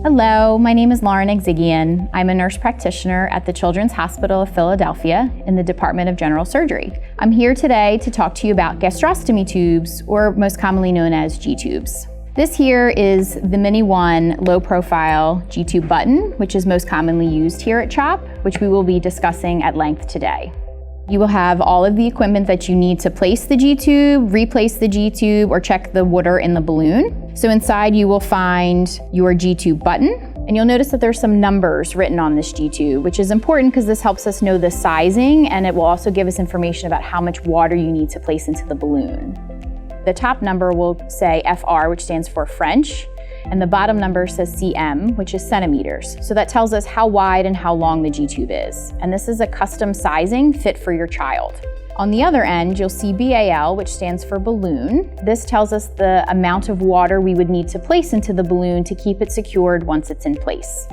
Hello, my name is Lauren Exiguian. I'm a nurse practitioner at the Children's Hospital of Philadelphia in the Department of General Surgery. I'm here today to talk to you about gastrostomy tubes, or most commonly known as G-tubes. This here is the Mini One low profile G-tube button, which is most commonly used here at CHOP, which we will be discussing at length today. You will have all of the equipment that you need to place the G-tube, replace the G-tube, or check the water in the balloon. So inside you will find your G-tube button, and you'll notice that there's some numbers written on this G-tube, which is important because this helps us know the sizing, and it will also give us information about how much water you need to place into the balloon. The top number will say FR, which stands for French, and the bottom number says cm, which is centimeters. So that tells us how wide and how long the G-tube is. And this is a custom sizing fit for your child. On the other end, you'll see BAL, which stands for balloon. This tells us the amount of water we would need to place into the balloon to keep it secured once it's in place.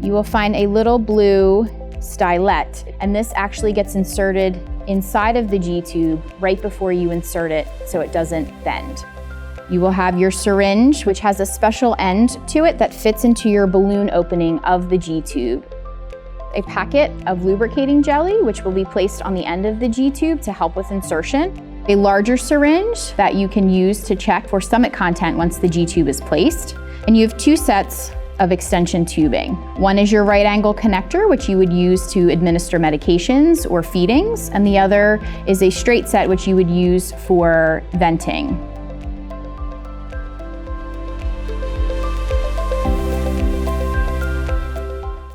You will find a little blue stylet, and this actually gets inserted inside of the G-tube right before you insert it so it doesn't bend. You will have your syringe, which has a special end to it that fits into your balloon opening of the G-tube. A packet of lubricating jelly, which will be placed on the end of the G-tube to help with insertion. A larger syringe that you can use to check for stomach content once the G-tube is placed. And you have two sets of extension tubing. One is your right angle connector, which you would use to administer medications or feedings, and the other is a straight set, which you would use for venting.